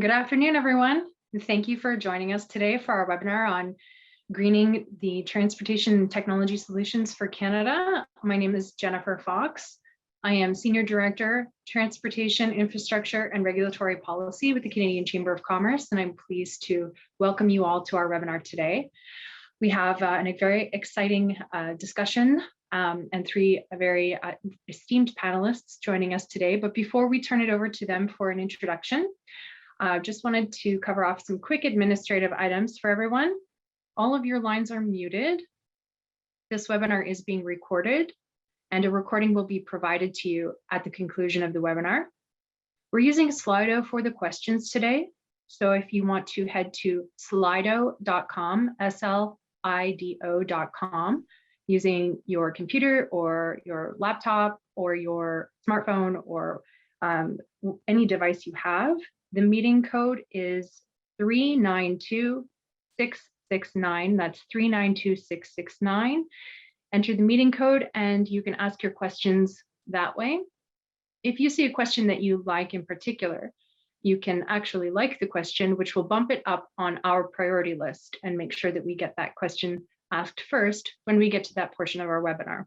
Good afternoon, everyone. Thank you for joining us today for our webinar on greening the transportation technology solutions for Canada. My name is Jennifer Fox. I am Senior Director, Transportation, Infrastructure and Regulatory Policy with the Canadian Chamber of Commerce, and I'm pleased to welcome you all to our webinar today. We have a very exciting discussion and three very esteemed panelists joining us today. But before we turn it over to them for an introduction, just wanted to cover off some quick administrative items for everyone. All of your lines are muted. This webinar is being recorded, and a recording will be provided to you at the conclusion of the webinar. We're using Slido for the questions today. So if you want to head to slido.com, SLIDO.com, using your computer or your laptop or your smartphone or any device you have, the meeting code is 392669. That's 392669. Enter the meeting code and you can ask your questions that way. If you see a question that you like in particular, you can actually like the question, which will bump it up on our priority list and make sure that we get that question asked first when we get to that portion of our webinar.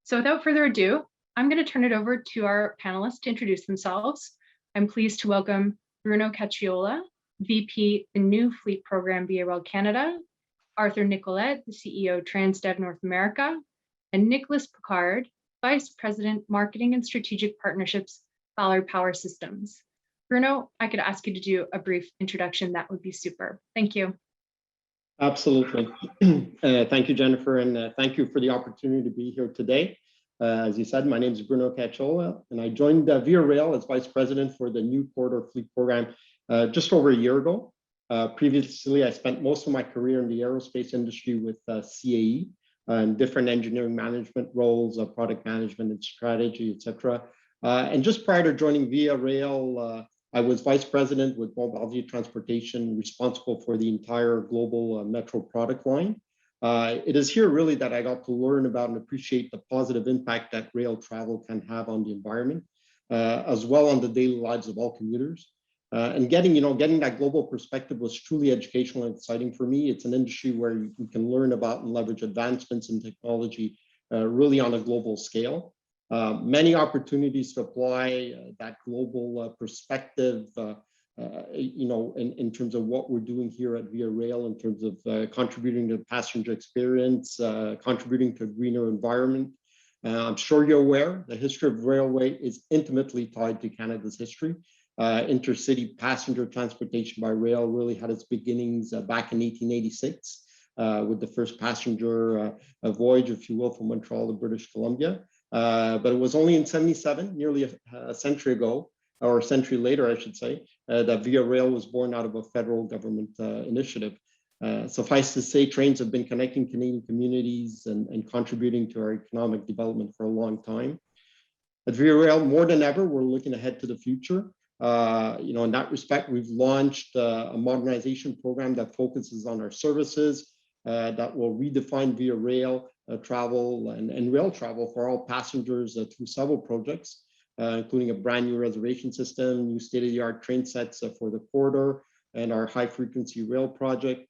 So without further ado, I'm going to turn it over to our panelists to introduce themselves. I'm pleased to welcome Bruno Cacciola, VP, the New Fleet Program, Via Rail Canada, Arthur Nicolette, the CEO, Transdev North America, and Nicholas Picard, Vice President, Marketing and Strategic Partnerships, Ballard Power Systems. Bruno, I could ask you to do a brief introduction. That would be super. Thank you. Absolutely. Thank you, Jennifer, and thank you for the opportunity to be here today. As you said, my name is Bruno Cacciola, and I joined Via Rail as Vice President for the New Corridor Fleet Program just over a year ago. Previously, I spent most of my career in the aerospace industry with CAE and different engineering management roles, product management and strategy, etc. And just prior to joining Via Rail, I was Vice President with Bombardier Transportation, responsible for the entire global metro product line. It is here really that I got to learn about and appreciate the positive impact that rail travel can have on the environment, as well on the daily lives of all commuters. And getting that global perspective was truly educational and exciting for me. It's an industry where you can learn about and leverage advancements in technology really on a global scale. Many opportunities to apply that global perspective in terms of what we're doing here at Via Rail, in terms of contributing to the passenger experience, contributing to a greener environment. I'm sure you're aware the history of railway is intimately tied to Canada's history. Intercity passenger transportation by rail really had its beginnings back in 1886 with the first passenger voyage, if you will, from Montreal to British Columbia. But it was only in 1977, nearly a century ago, or a century later, I should say, that Via Rail was born out of a federal government initiative. Suffice to say, trains have been connecting Canadian communities and contributing to our economic development for a long time. At Via Rail, more than ever, we're looking ahead to the future. In that respect, we've launched a modernization program that focuses on our services that will redefine Via Rail travel and rail travel for all passengers through several projects. Including a brand new reservation system, new state-of-the-art train sets for the corridor, and our high-frequency rail project.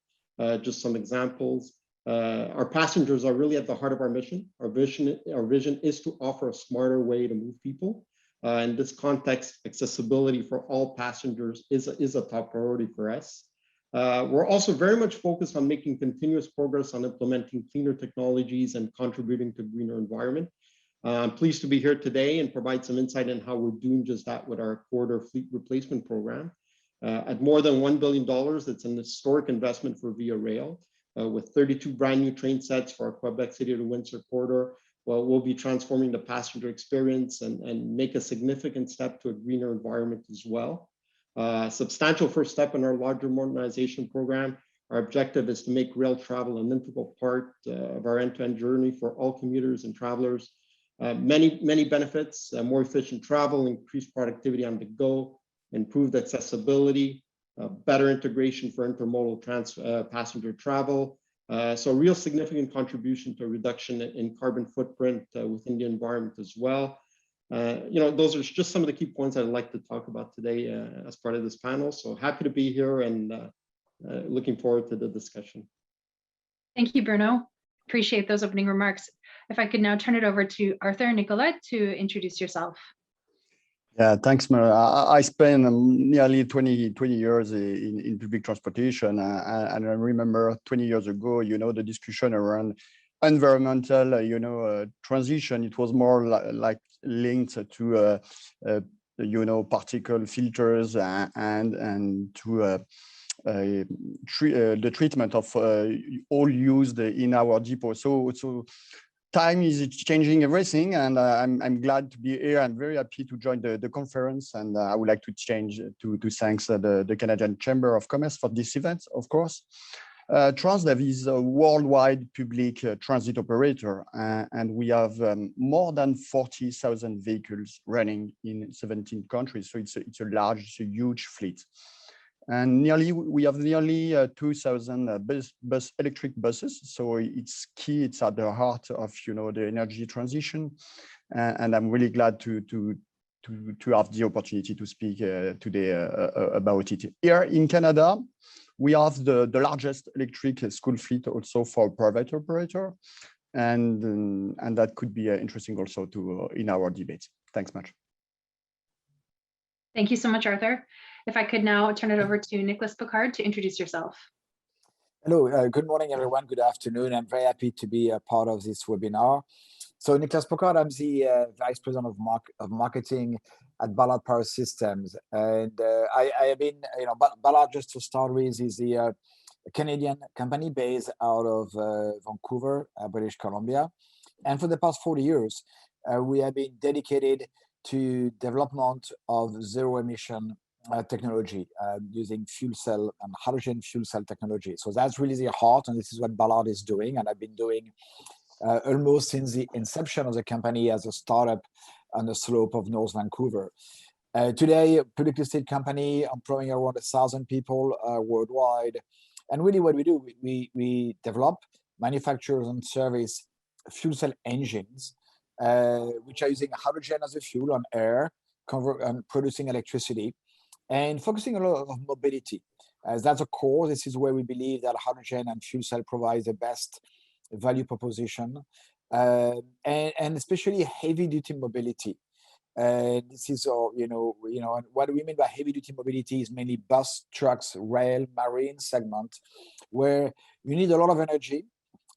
Just some examples. Our passengers are really at the heart of our mission. Our vision is to offer a smarter way to move people. In this context, accessibility for all passengers is a top priority for us. We're also very much focused on making continuous progress on implementing cleaner technologies and contributing to a greener environment. I'm pleased to be here today and provide some insight on how we're doing just that with our corridor fleet replacement program. At more than $1 billion, it's an historic investment for Via Rail. With 32 brand new train sets for our Quebec City to Windsor corridor, well, we'll be transforming the passenger experience and make a significant step to a greener environment as well. Substantial first step in our larger modernization program. Our objective is to make rail travel an integral part of our end-to-end journey for all commuters and travelers. Many benefits, more efficient travel, increased productivity on the go, improved accessibility, better integration for intermodal passenger travel. So real significant contribution to a reduction in carbon footprint within the environment as well. Those are just some of the key points I'd like to talk about today as part of this panel. So happy to be here and looking forward to the discussion. Thank you, Bruno. Appreciate those opening remarks. If I could now turn it over to Arthur Nicolette to introduce yourself. Yeah, thanks, Mara. I spent nearly 20 years in public transportation. And I remember 20 years ago, the discussion around environmental, transition, it was more like linked to, particle filters and to the treatment of all used in our depot. So time is changing everything, and I'm glad to be here. I'm very happy to join the conference, and I would like to thank the Canadian Chamber of Commerce for this event, of course. Transdev is a worldwide public transit operator, and we have more than 40,000 vehicles running in 17 countries. So it's a huge fleet. And we have nearly 2,000 electric buses. So it's key. It's at the heart of the energy transition, and I'm really glad to have the opportunity to speak today about it. Here in Canada, we have the largest electric school fleet also for private operator, and that could be interesting also in our debate. Thanks much. Thank you so much, Arthur. If I could now turn it over to Nicholas Picard to introduce yourself. Hello, good morning, everyone. Good afternoon. I'm very happy to be a part of this webinar. So Nicholas Picard, I'm the Vice President of Marketing at Ballard Power Systems. And I have been, Ballard, just to start with, is the Canadian company based out of Vancouver, British Columbia. And for the past 40 years, we have been dedicated to development of zero emission technology using fuel cell and hydrogen fuel cell technology. So that's really the heart, and this is what Ballard is doing, and I've been doing almost since the inception of the company as a startup on the slope of North Vancouver. Today, a publicly listed company employing around 1,000 people worldwide. And really what we do, we develop, manufacture and service fuel cell engines, which are using hydrogen as a fuel on air, and producing electricity, and focusing a lot on mobility. As that's a core, this is where we believe that hydrogen and fuel cell provides the best value proposition, and especially heavy duty mobility. This is, and what we mean by heavy duty mobility is mainly bus, trucks, rail, marine segment, where you need a lot of energy,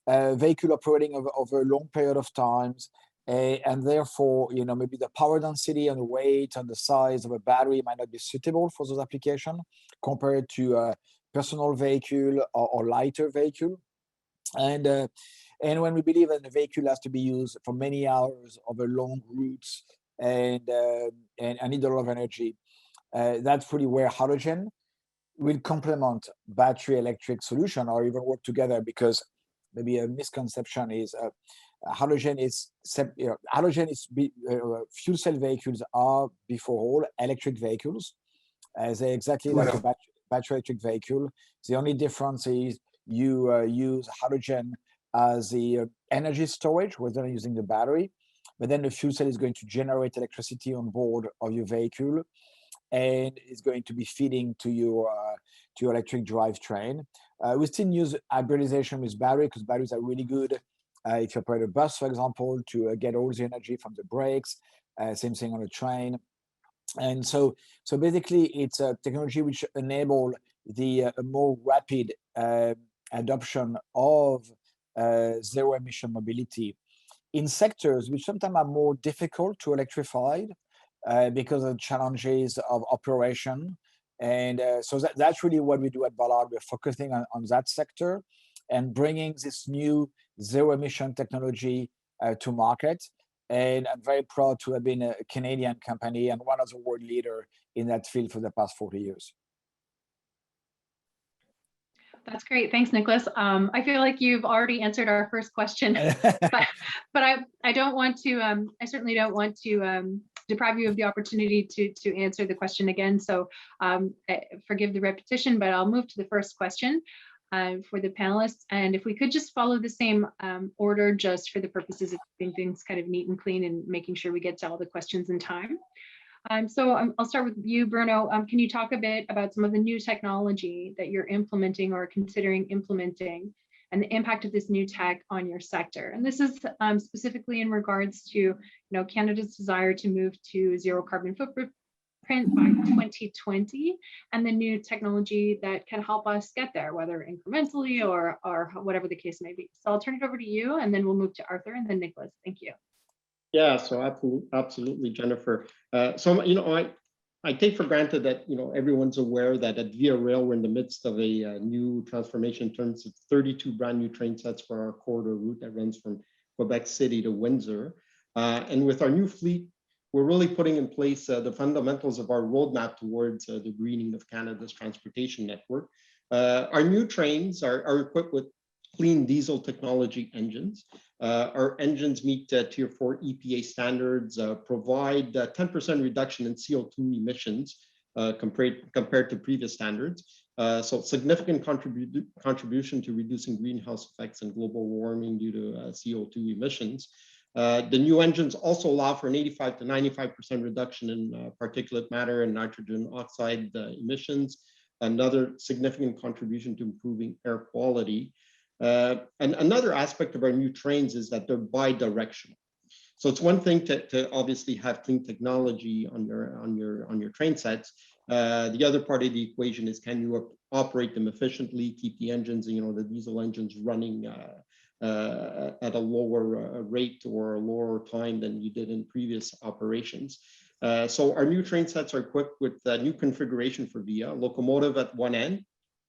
vehicle operating over a long period of times, and therefore, maybe the power density and the weight and the size of a battery might not be suitable for those applications compared to a personal vehicle or lighter vehicle. And when we believe that the vehicle has to be used for many hours over long routes and need a lot of energy, that's really where hydrogen will complement battery electric solution or even work together, because maybe a misconception is hydrogen is fuel cell vehicles are before all electric vehicles, as they're exactly like a battery electric vehicle. The only difference is you use hydrogen as the energy storage rather than using the battery, but then the fuel cell is going to generate electricity on board of your vehicle, and it's going to be feeding to your electric drivetrain. We still use hybridization with battery, because batteries are really good if you operate a bus, for example, to get all the energy from the brakes. Same thing on a train. And so basically, it's a technology which enable the more rapid adoption of zero emission mobility in sectors which sometimes are more difficult to electrify because of the challenges of operation. And so that's really what we do at Ballard. We're focusing on that sector and bringing this new zero emission technology to market. And I'm very proud to have been a Canadian company and one of the world leader in that field for the past 40 years. That's great. Thanks, Nicholas. I feel like you've already answered our first question, but I don't want to, I certainly don't want to deprive you of the opportunity to answer the question again. So forgive the repetition, but I'll move to the first question. for the panelists. And if we could just follow the same order, just for the purposes of keeping things kind of neat and clean and making sure we get to all the questions in time. I'll start with you, Bruno. Can you talk a bit about some of the new technology that you're implementing or considering implementing, and the impact of this new tech on your sector? And this is specifically in regards to Canada's desire to move to zero carbon footprint by 2020, and the new technology that can help us get there, whether incrementally or whatever the case may be. So I'll turn it over to you, and then we'll move to Arthur and then Nicholas. Thank you. Yeah, so absolutely, Jennifer. I take for granted that everyone's aware that at Via Rail we're in the midst of a new transformation in terms of 32 brand new train sets for our corridor route that runs from Quebec City to Windsor. And with our new fleet, we're really putting in place the fundamentals of our roadmap towards the greening of Canada's transportation network. Our new trains are equipped with clean diesel technology engines. Our engines meet Tier 4 EPA standards, provide 10% reduction in CO2 emissions compared to previous standards. So significant contribution to reducing greenhouse effects and global warming due to CO2 emissions. The new engines also allow for an 85 to 95% reduction in particulate matter and nitrogen oxide emissions, another significant contribution to improving air quality. And another aspect of our new trains is that they're bi-directional. So it's one thing to obviously have clean technology on your train sets. The other part of the equation is, can you operate them efficiently, keep the engines, the diesel engines running at a lower rate or a lower time than you did in previous operations. So our new train sets are equipped with a new configuration for Via, locomotive at one end,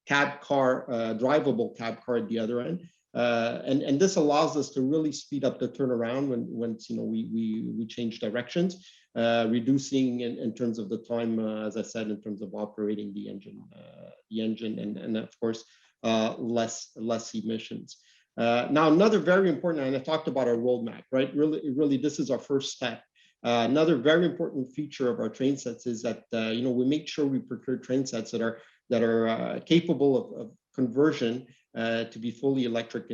cab car, drivable cab car at the other end. And this allows us to really speed up the turnaround when we change directions, reducing in terms of the time, as I said, in terms of operating the engine and of course, less emissions. Now, another very important, and I talked about our roadmap, right? Really, this is our first step. Another very important feature of our train sets is that we make sure we procure train sets that are capable of conversion to be fully electric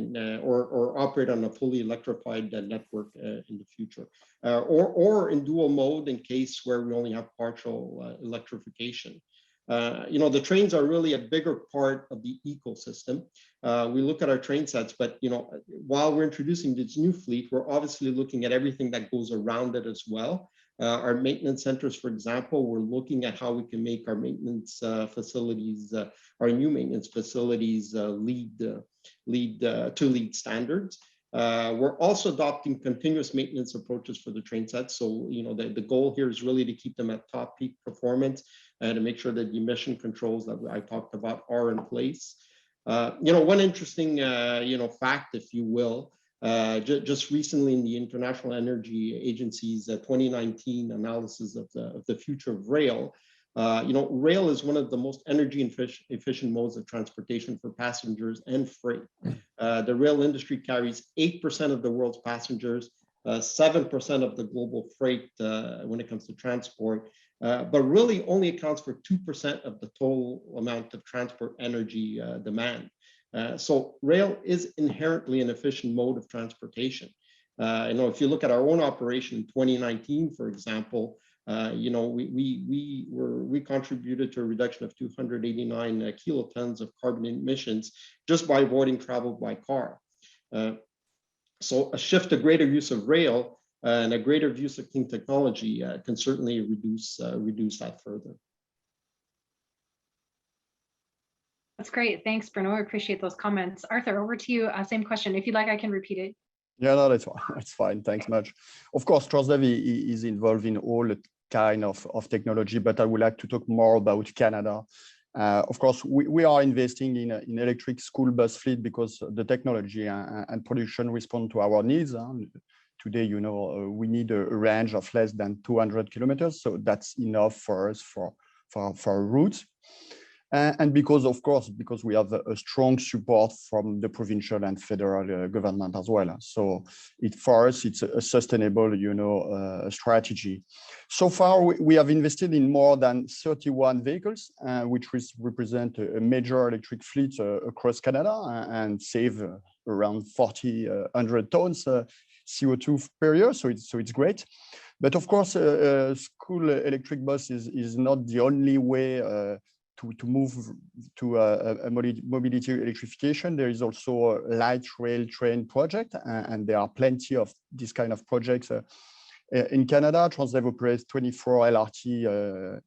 or operate on a fully electrified network in the future, or in dual mode in case where we only have partial electrification. The trains are really a bigger part of the ecosystem. We look at our train sets, but while we're introducing this new fleet, we're obviously looking at everything that goes around it as well. Our maintenance centers, for example, we're looking at how we can make our maintenance facilities, our new maintenance facilities, LEED standards. We're also adopting continuous maintenance approaches for the train sets. So, the goal here is really to keep them at top peak performance and to make sure that the emission controls that I talked about are in place. One interesting, fact, if you will, just recently in the International Energy Agency's 2019 analysis of the future of rail, rail is one of the most energy efficient modes of transportation for passengers and freight. The rail industry carries 8% of the world's passengers, 7% of the global freight when it comes to transport, but really only accounts for 2% of the total amount of transport energy demand. So rail is inherently an efficient mode of transportation. If you look at our own operation in 2019, for example, we contributed to a reduction of 289 kilotons of carbon emissions just by avoiding travel by car. So a shift to greater use of rail and a greater use of clean technology can certainly reduce that further. That's great. Thanks, Bruno. I appreciate those comments. Arthur, over to you. Same question. If you'd like, I can repeat it. Yeah, no, that's fine. Thanks much. Of course, Transdev is involved in all kind of technology, but I would like to talk more about Canada. Of course, we are investing in electric school bus fleet because the technology and production respond to our needs. Today, we need a range of less than 200 kilometers, so that's enough for us for routes. And because, of course, because we have a strong support from the provincial and federal government as well. So for us, it's a sustainable, strategy. So far, we have invested in more than 31 vehicles, which represent a major electric fleet across Canada and save around 4,100 tons CO2 per year. So it's great. But of course, school electric bus is not the only way to move to a mobility electrification. There is also a light rail train project, and there are plenty of this kind of projects in Canada. Transdev operates 24 LRT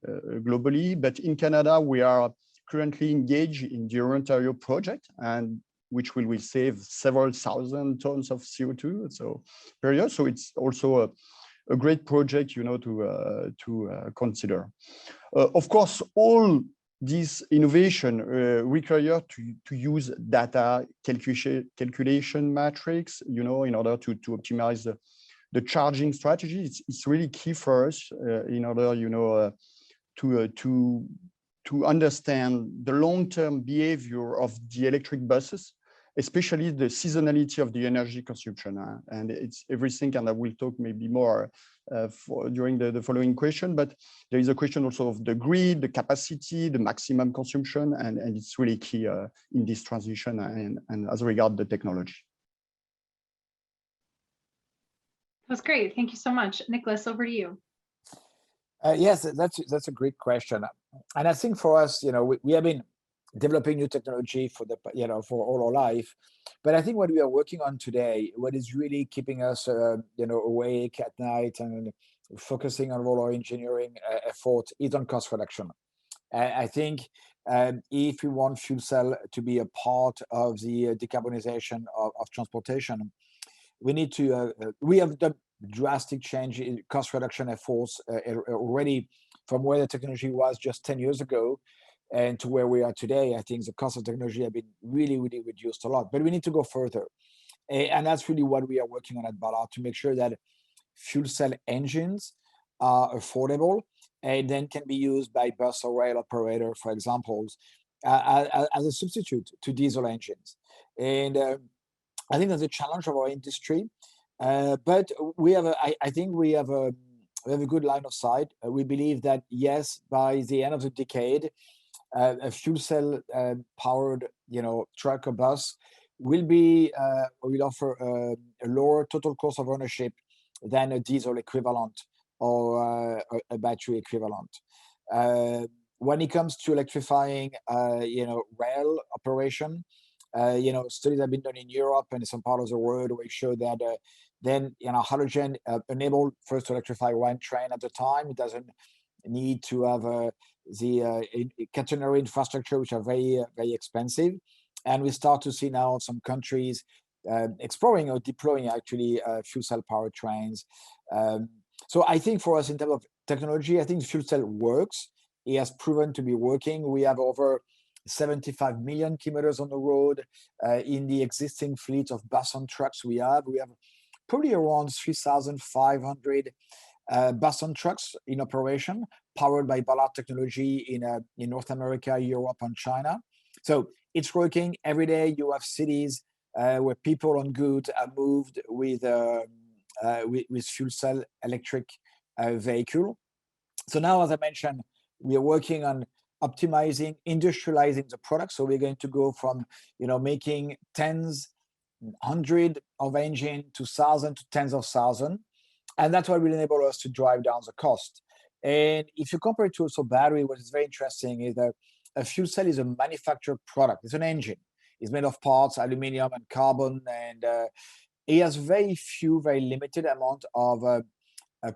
globally, but in Canada, we are currently engaged in the Ontario project, and which will save several thousand tons of CO2 per year. So it's also a great project, to consider. Of course, all this innovation require to use data calculation matrix, in order to optimize the charging strategy. It's really key for us in order, to understand the long-term behavior of the electric buses, especially the seasonality of the energy consumption. And it's everything, and I will talk maybe more during the following question, but there is a question also of the grid, the capacity, the maximum consumption, and it's really key in this transition and as regard the technology. That's great. Thank you so much. Nicholas, over to you. Yes, that's a great question. And I think for us, we have been developing new technology for for all our life. But I think what we are working on today, what is really keeping us, awake at night and focusing on all our engineering effort is on cost reduction. I think if we want fuel cell to be a part of the decarbonization of transportation, we need to, we have done drastic change in cost reduction efforts already from where the technology was just 10 years ago and to where we are today. I think the cost of technology have been really, really reduced a lot, but we need to go further. And that's really what we are working on at Ballard, to make sure that fuel cell engines are affordable and then can be used by bus or rail operator, for example, as a substitute to diesel engines. And I think that's a challenge of our industry, but we have I think we have a good line of sight. We believe that yes, by the end of the decade, a fuel cell powered truck or bus will offer a lower total cost of ownership than a diesel equivalent or a battery equivalent. When it comes to electrifying rail operation, studies have been done in Europe and some part of the world where it showed that halogen enabled first to electrify one train at a time. It doesn't need to have the catenary infrastructure, which are very, very expensive. And we start to see now some countries exploring or deploying actually fuel cell powered trains. So I think for us in terms of technology, I think fuel cell works. It has proven to be working. We have over 75 million kilometers on the road in the existing fleet of bus and trucks we have. We have probably around 3,500 bus and trucks in operation, powered by Ballard technology in North America, Europe, and China. So it's working every day. You have cities where people and goods are moved with fuel cell electric vehicle. So now, as I mentioned, we are working on optimizing, industrializing the product. So we're going to go from making tens, hundred of engine to thousand to tens of thousand, and that's what will enable us to drive down the cost. And if you compare it to also battery, what is very interesting is that a fuel cell is a manufactured product. It's an engine. It's made of parts, aluminum and carbon, and it has very limited amount of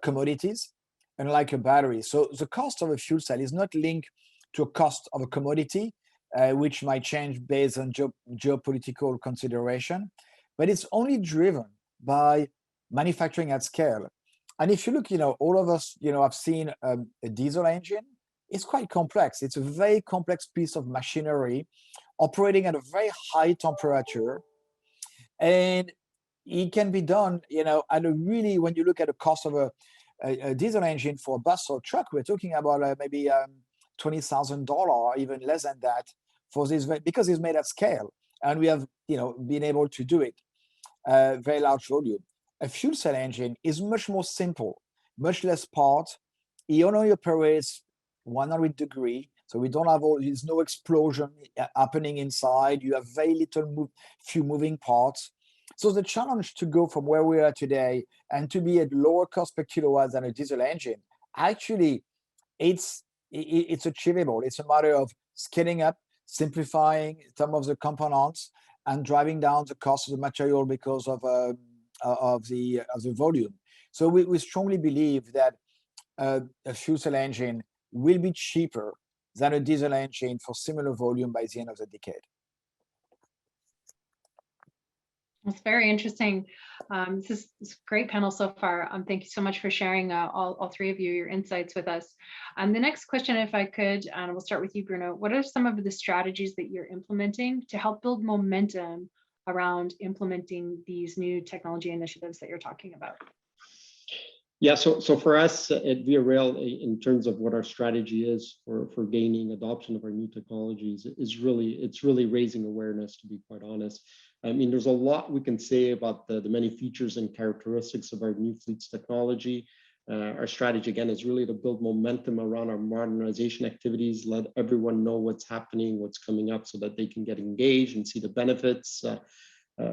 commodities, unlike a battery. So the cost of a fuel cell is not linked to a cost of a commodity, which might change based on geopolitical consideration, but it's only driven by manufacturing at scale. And if you look, all of us, have seen a diesel engine. It's quite complex. It's a very complex piece of machinery operating at a very high temperature. And it can be done, at a really, when you look at the cost of a diesel engine for a bus or truck, we're talking about maybe $20,000 or even less than that for this, because it's made at scale, and we have been able to do it very large volume. A fuel cell engine is much more simple, much less parts. It only operates 100 degrees, so we don't have there's no explosion happening inside. You have very little few moving parts. So the challenge to go from where we are today and to be at lower cost per kilowatt than a diesel engine, actually, it's achievable. It's a matter of scaling up, simplifying some of the components, and driving down the cost of the material because of the volume. So we strongly believe that a fuel cell engine will be cheaper than a diesel engine for similar volume by the end of the decade. That's very interesting. This is a great panel so far. Thank you so much for sharing all three of you, your insights with us. The next question, if I could, and we'll start with you, Bruno. What are some of the strategies that you're implementing to help build momentum around implementing these new technology initiatives that you're talking about? Yeah, so for us at Via Rail, in terms of what our strategy is for gaining adoption of our new technologies, it's really raising awareness, to be quite honest. I mean, there's a lot we can say about the many features and characteristics of our new fleets technology. Our strategy, again, is really to build momentum around our modernization activities, let everyone know what's happening, what's coming up, so that they can get engaged and see the benefits.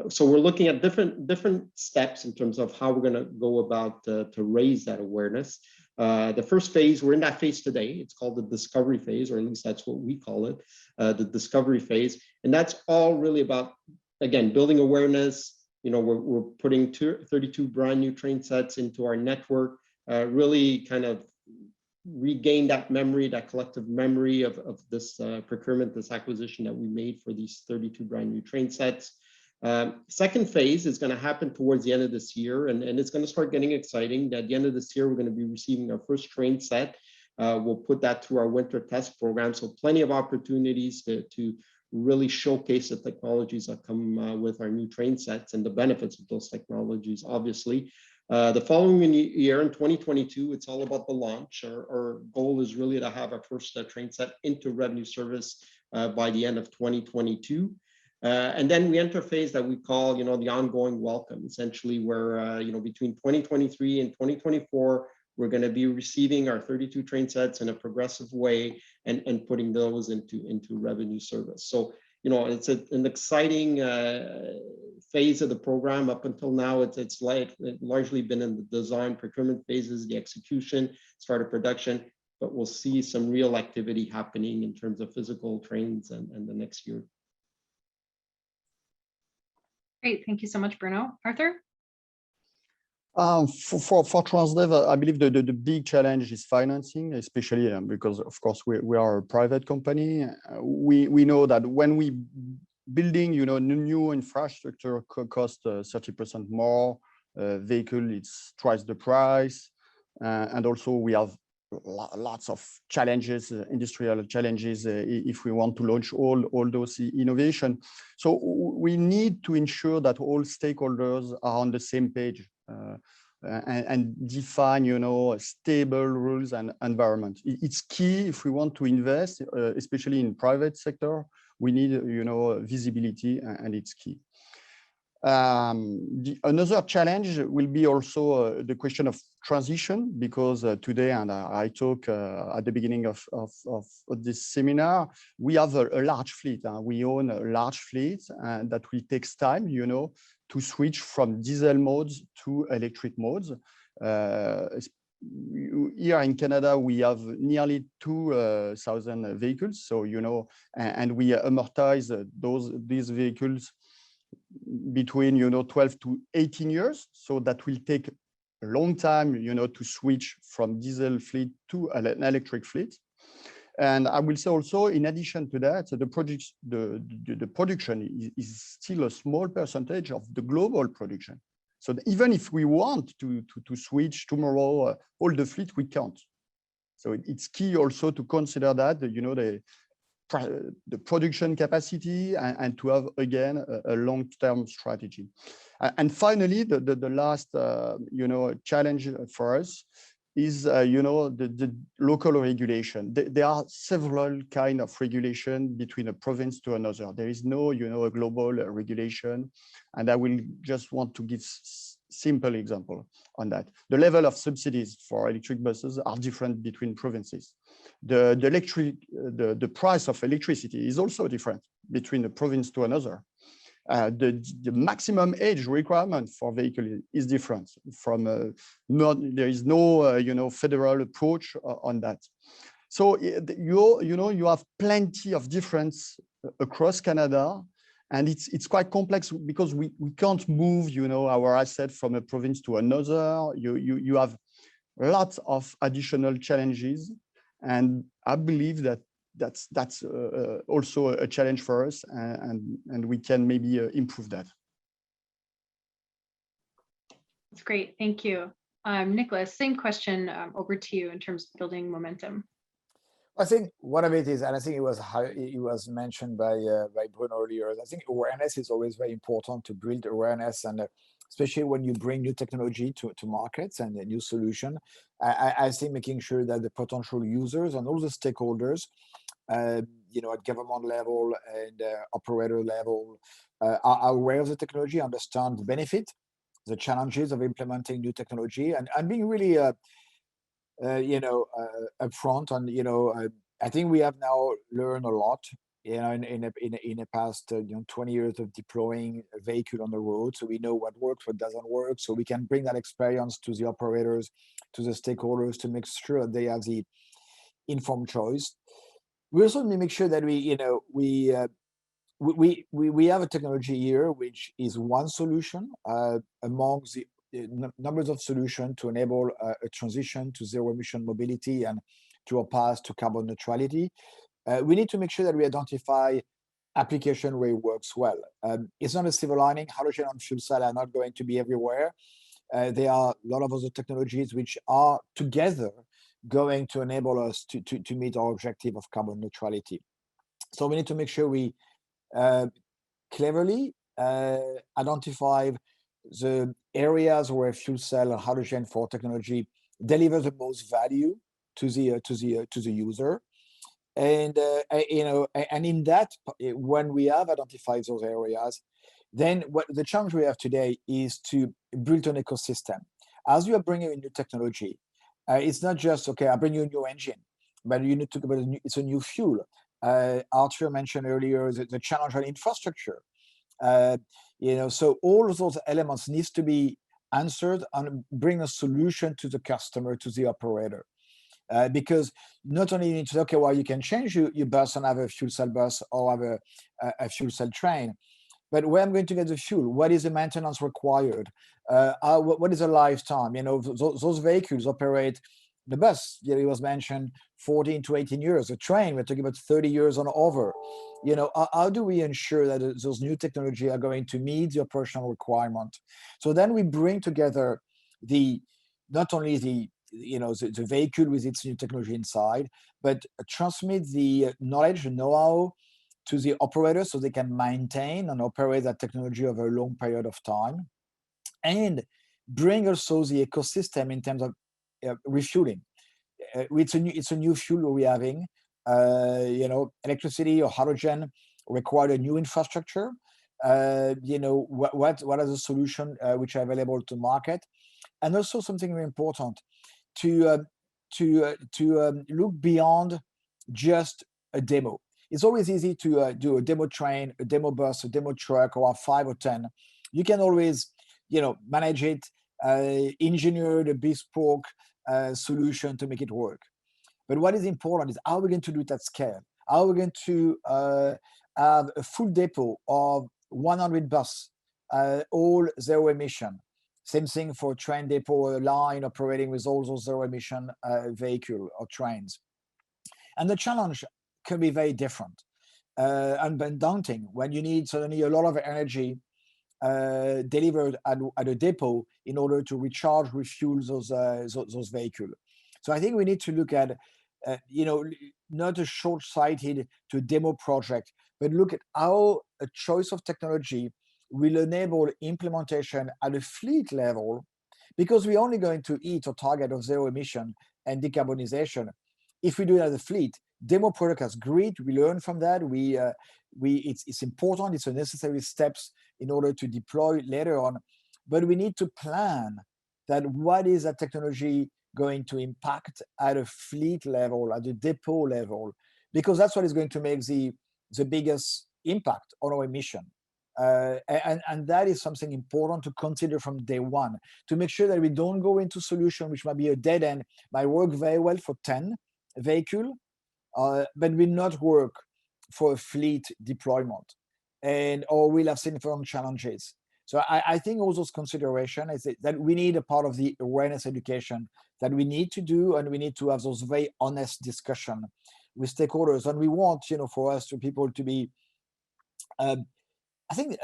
So we're looking at different steps in terms of how we're going to go about to raise that awareness. The first phase, we're in that phase today. It's called the discovery phase, or at least that's what we call it, the discovery phase. And that's all really about, again, building awareness. We're putting 32 brand new train sets into our network, really kind of regain that memory, that collective memory of this procurement, this acquisition that we made for these 32 brand new train sets. Second phase is going to happen towards the end of this year, and it's going to start getting exciting. At the end of this year, we're going to be receiving our first train set. We'll put that through our winter test program, so plenty of opportunities to really showcase the technologies that come with our new train sets and the benefits of those technologies, obviously. The following year, in 2022, it's all about the launch. Our goal is really to have our first train set into revenue service by the end of 2022. And then we enter a phase that we call, the ongoing welcome, essentially, where, between 2023 and 2024, we're going to be receiving our 32 train sets in a progressive way and putting those into revenue service. So, it's an exciting phase of the program. Up until now, it's largely been in the design procurement phases, the execution, start of production, but we'll see some real activity happening in terms of physical trains and the next year. Great, thank you so much, Bruno. Arthur? For Transdev, I believe the big challenge is financing, especially because, of course, we are a private company. We know that when we building, new infrastructure cost 30% more. Vehicle, it's twice the price, and also we have lots of challenges, industrial challenges, if we want to launch all those innovation. So we need to ensure that all stakeholders are on the same page and define, stable rules and environment. It's key if we want to invest, especially in private sector. We need, visibility, and it's key. Another challenge will be also the question of transition, because today, and I talk at the beginning of this seminar, we have a large fleet. We own a large fleet, and that will take time, to switch from diesel modes to electric modes. Here in Canada, we have nearly 2,000 vehicles. So, and we amortize these vehicles between 12 to 18 years, so that will take a long time to switch from diesel fleet to an electric fleet. And I will say also, in addition to that, the production is still a small percentage of the global production. So even if we want to switch tomorrow all the fleet, we can't. So it's key also to consider that the production capacity and to have, again, a long-term strategy. And finally, the last challenge for us is, the local regulation. There are several kind of regulation between a province to another. There is no, a global regulation. And I will just want to give simple example on that. The level of subsidies for electric buses are different between provinces. The price of electricity is also different between a province to another. The maximum age requirement for vehicle is different from there is no federal approach on that. So you have plenty of difference across Canada, and it's quite complex because we can't move our asset from a province to another. You have lots of additional challenges, and I believe that's also a challenge for us, and we can maybe improve that. That's great, thank you. Nicholas, same question over to you in terms of building momentum. I think one of it is, and I think it was mentioned by Bruno earlier, I think awareness is always very important to build awareness, and especially when you bring new technology to markets and a new solution. I think making sure that the potential users and all the stakeholders, at government level and operator level, are aware of the technology, understand the benefit, the challenges of implementing new technology, and being really upfront. And I think we have now learned a lot in the past 20 years of deploying a vehicle on the road, so we know what works, what doesn't work, so we can bring that experience to the operators, to the stakeholders, to make sure they have the informed choice. We also need to make sure that we have a technology here which is one solution among the numbers of solutions to enable a transition to zero emission mobility and to a path to carbon neutrality. We need to make sure that we identify application where it works well. It's not a silver lining. Halogen and fuel cell are not going to be everywhere. There are a lot of other technologies which are together going to enable us to meet our objective of carbon neutrality. So we need to make sure we cleverly identify the areas where fuel cell or hydrogen for technology delivers the most value to the user. And and in that, when we have identified those areas, then what the challenge we have today is to build an ecosystem. As you are bringing a new technology, it's not just, okay, I bring you a new engine, but you need to talk about it's a new fuel. Arthur mentioned earlier the challenge on infrastructure. So all of those elements needs to be answered and bring a solution to the customer, to the operator. Because not only you need to say, okay, well, you can change your bus and have a fuel cell bus or have a fuel cell train, but where I'm going to get the fuel? What is the maintenance required? What is the lifetime? Those vehicles operate. The bus, it was mentioned, 14 to 18 years. A train, we're talking about 30 years and over. How do we ensure that those new technology are going to meet the operational requirement? So then we bring together not only the vehicle with its new technology inside, but transmit the knowledge, the know-how to the operator so they can maintain and operate that technology over a long period of time, and bring also the ecosystem in terms of refueling. It's a new fuel we're having. Electricity or hydrogen require a new infrastructure. What are the solutions which are available to market? And also something very important, to look beyond just a demo. It's always easy to do a demo train, a demo bus, a demo truck, or 5 or 10. You can always, manage it, engineer the bespoke solution to make it work. But what is important is how we're going to do it at scale. How we're going to have a full depot of 100 bus, all zero emission. Same thing for train depot line operating with all those zero emission vehicle or trains. And the challenge can be very different and daunting when you need suddenly a lot of energy delivered at a depot in order to recharge, refuel those vehicles. So I think we need to look at, not a short-sighted to demo project, but look at how a choice of technology will enable implementation at a fleet level, because we're only going to hit our target of zero emission and decarbonization if we do it as a fleet. Demo product is great. We learn from that. It's important. It's a necessary steps in order to deploy later on. But we need to plan that what is that technology going to impact at a fleet level, at the depot level, because that's what is going to make the biggest impact on our emission. And that is something important to consider from day one, to make sure that we don't go into solution which might be a dead end, might work very well for 10 vehicle, but will not work for a fleet deployment, or will have significant challenges. So I think all those considerations is that we need a part of the awareness education that we need to do, and we need to have those very honest discussion with stakeholders. And we want, for us to people to be, I think,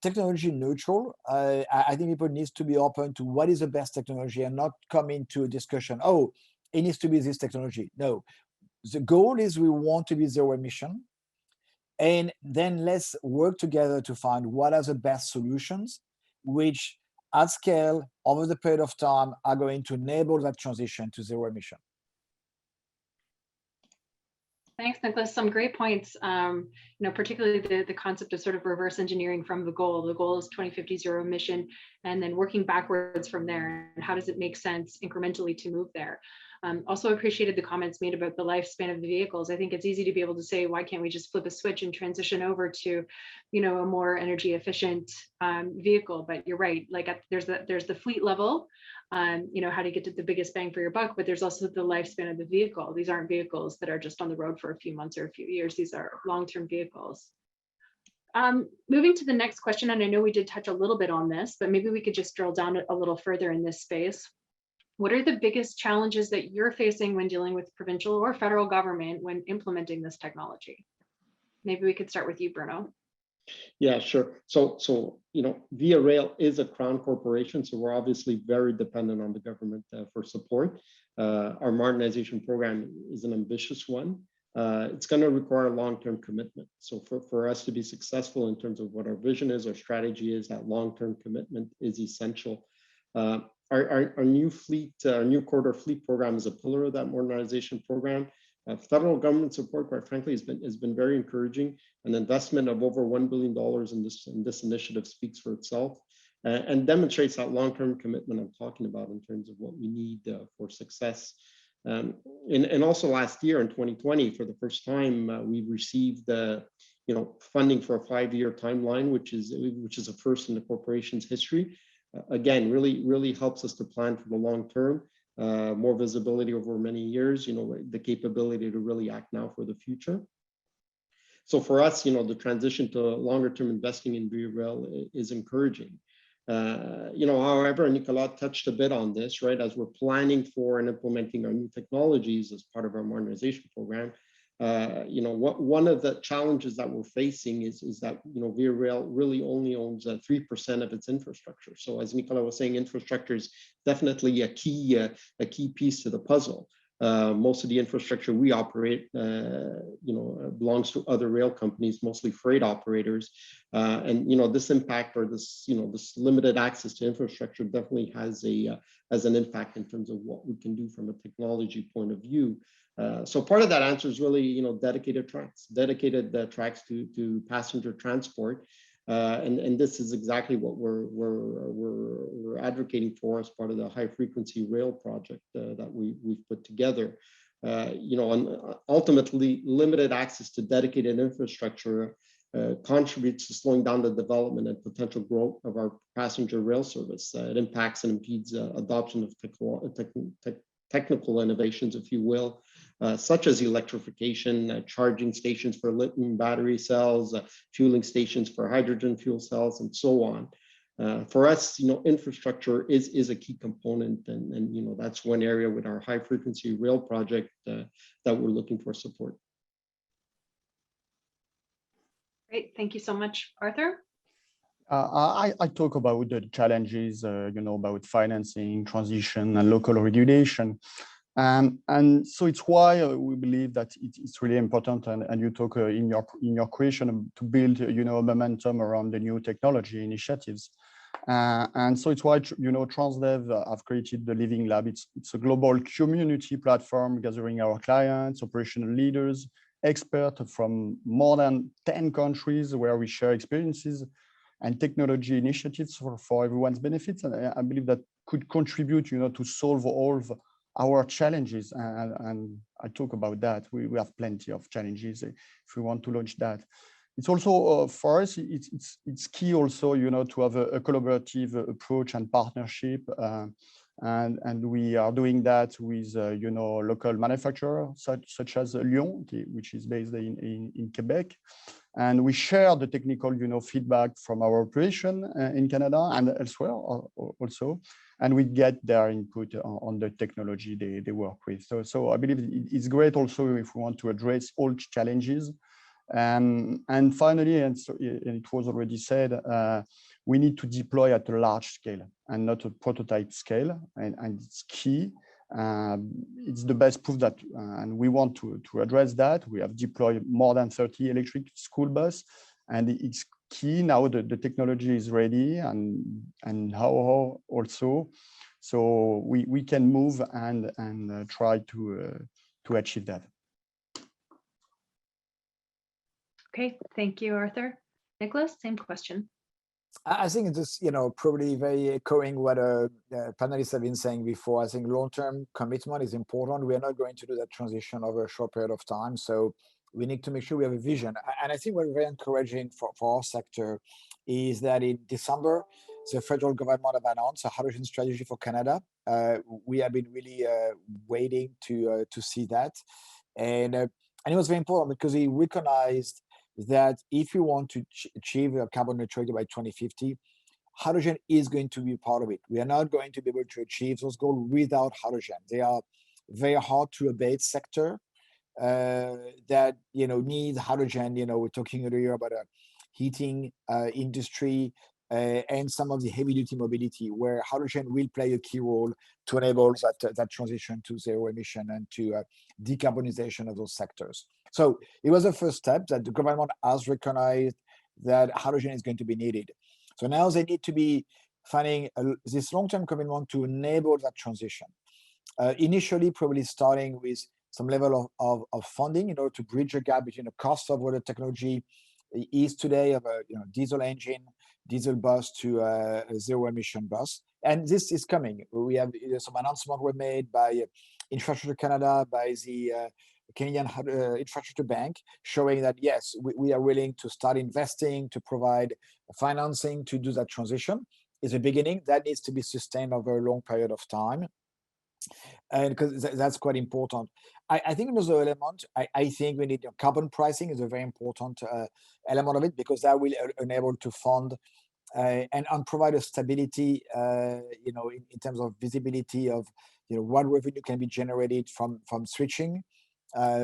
technology neutral. I think people needs to be open to what is the best technology and not come into a discussion, oh, it needs to be this technology. No, the goal is we want to be zero emission. And then let's work together to find what are the best solutions, which at scale, over the period of time, are going to enable that transition to zero emission. Thanks, Nicholas. Some great points. Particularly the concept of sort of reverse engineering from the goal. The goal is 2050 zero emission, and then working backwards from there. And how does it make sense incrementally to move there? Also appreciated the comments made about the lifespan of the vehicles. I think it's easy to be able to say, why can't we just flip a switch and transition over to, a more energy efficient vehicle? But you're right. Like there's the fleet level. How to get to the biggest bang for your buck, but there's also the lifespan of the vehicle. These aren't vehicles that are just on the road for a few months or a few years. These are long-term vehicles. Moving to the next question, and I know we did touch a little bit on this, but maybe we could just drill down a little further in this space. What are the biggest challenges that you're facing when dealing with provincial or federal government when implementing this technology? Maybe we could start with you, Bruno. Yeah, sure. So Via Rail is a Crown corporation, so we're obviously very dependent on the government for support. Our modernization program is an ambitious one. It's going to require a long-term commitment. So for us to be successful in terms of what our vision is, our strategy is, that long-term commitment is essential. Our new fleet, our new corridor fleet program is a pillar of that modernization program. Federal government support, quite frankly, has been very encouraging. An investment of over $1 billion in this initiative speaks for itself, and demonstrates that long-term commitment I'm talking about in terms of what we need for success. And also last year in 2020, for the first time, we received funding for a 5-year timeline, which is a first in the corporation's history. Again, really helps us to plan for the long term. More visibility over many years, the capability to really act now for the future. So for us, the transition to longer term investing in Via Rail is encouraging. However, Nicolas touched a bit on this, right? As we're planning for and implementing our new technologies as part of our modernization program, one of the challenges that we're facing is that Via Rail really only owns 3% of its infrastructure. So as Nicolas was saying, infrastructure is definitely a key piece to the puzzle. Most of the infrastructure we operate, belongs to other rail companies, mostly freight operators, and this impact or this limited access to infrastructure definitely has an impact in terms of what we can do from a technology point of view. So part of that answer is really, dedicated tracks to passenger transport, and this is exactly what we're advocating for as part of the high frequency rail project that we've put together. And ultimately, limited access to dedicated infrastructure contributes to slowing down the development and potential growth of our passenger rail service. It impacts and impedes adoption of technical innovations, if you will, such as electrification, charging stations for lithium battery cells, fueling stations for hydrogen fuel cells, and so on. For us, infrastructure is a key component, and that's one area with our high frequency rail project that we're looking for support. Great, thank you so much, Arthur. I talk about the challenges, about financing, transition, and local regulation. And so it's why we believe that it's really important, and you talk in your question to build, a momentum around the new technology initiatives. And so it's why, Transdev have created the Living Lab. It's a global community platform gathering our clients, operational leaders, experts from more than 10 countries where we share experiences and technology initiatives for everyone's benefits. And I believe that could contribute, to solve all of our challenges. And I talk about that. We have plenty of challenges if we want to launch that. It's also for us, it's key also, to have a collaborative approach and partnership. And we are doing that with, local manufacturers such as Lyon, which is based in Quebec. And we share the technical, feedback from our operation in Canada and elsewhere also. And we get their input on the technology they work with. So I believe it's great also if we want to address all challenges. And finally, and it was already said, we need to deploy at a large scale and not a prototype scale, and it's key. It's the best proof that, and we want to address that. We have deployed more than 30 electric school bus, and it's key now that the technology is ready and how also, so we can move and try to achieve that. Okay, thank you, Arthur. Nicholas, same question. I think it's just, probably very echoing what panelists have been saying before. I think long-term commitment is important. We are not going to do that transition over a short period of time. So we need to make sure we have a vision. And I think what's very encouraging for our sector is that in December, the federal government have announced a hydrogen strategy for Canada. We have been really waiting to see that. And it was very important because he recognized that if you want to achieve carbon neutrality by 2050, hydrogen is going to be part of it. We are not going to be able to achieve those goals without hydrogen. They are very hard to abate sector that need hydrogen. We're talking earlier about a heating industry and some of the heavy duty mobility, where hydrogen will play a key role to enable that transition to zero emission and to decarbonization of those sectors. So it was a first step that the government has recognized that hydrogen is going to be needed. So now they need to be finding this long-term commitment to enable that transition. Initially, probably starting with some level of funding in order to bridge a gap between the cost of what the technology is today of a diesel engine, diesel bus to a zero emission bus. And this is coming. We have some announcements were made by Infrastructure Canada, by the Canadian Infrastructure Bank, showing that yes, we are willing to start investing, to provide financing to do that transition. It's a beginning that needs to be sustained over a long period of time. And because that's quite important. I think another element, I think we need carbon pricing is a very important element of it, because that will enable to fund and provide a stability, in terms of visibility of what revenue can be generated from switching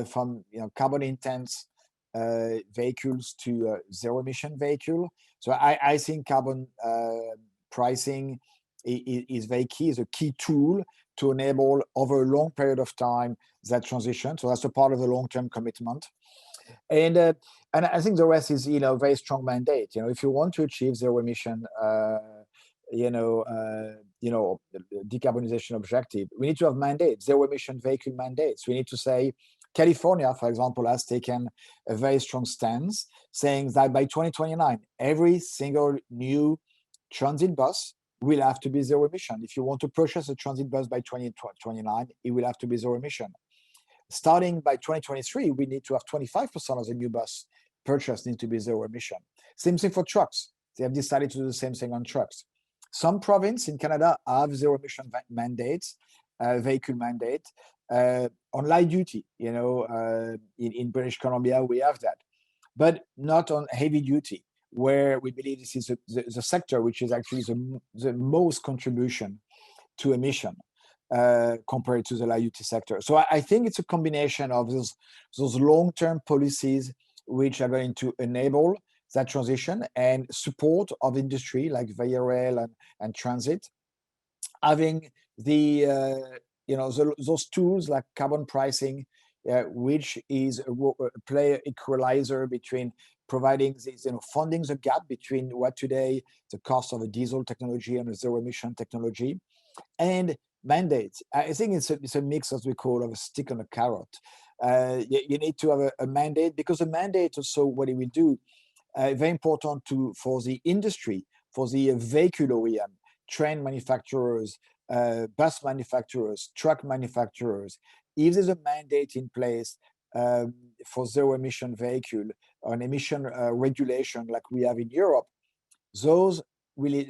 from carbon intense vehicles to zero emission vehicle. So I think carbon pricing is very key, is a key tool to enable over a long period of time that transition. So that's a part of the long-term commitment. And I think the rest is very strong mandate. If you want to achieve zero emission decarbonization objective, we need to have mandates, zero emission vehicle mandates. We need to say, California, for example, has taken a very strong stance saying that by 2029, every single new transit bus will have to be zero emission. If you want to purchase a transit bus by 2029, it will have to be zero emission. Starting by 2023, we need to have 25% of the new bus purchased need to be zero emission. Same thing for trucks. They have decided to do the same thing on trucks. Some provinces in Canada have zero emission mandates, vehicle mandate. On light duty, in British Columbia, we have that, but not on heavy duty, where we believe this is the sector which is actually the most contribution to emission compared to the light duty sector. So I think it's a combination of those long-term policies which are going to enable that transition and support of industry like via rail and transit, having the those tools like carbon pricing which is a player equalizer between providing this, funding the gap between what today the cost of a diesel technology and a zero emission technology, and mandates. I think it's a mix, as we call, of a stick and a carrot. You need to have a mandate, because a mandate also, what it will do, very important for the industry, for the vehicle OEM, train manufacturers, bus manufacturers, truck manufacturers. If there's a mandate in place for zero emission vehicle or an emission regulation like we have in Europe, those will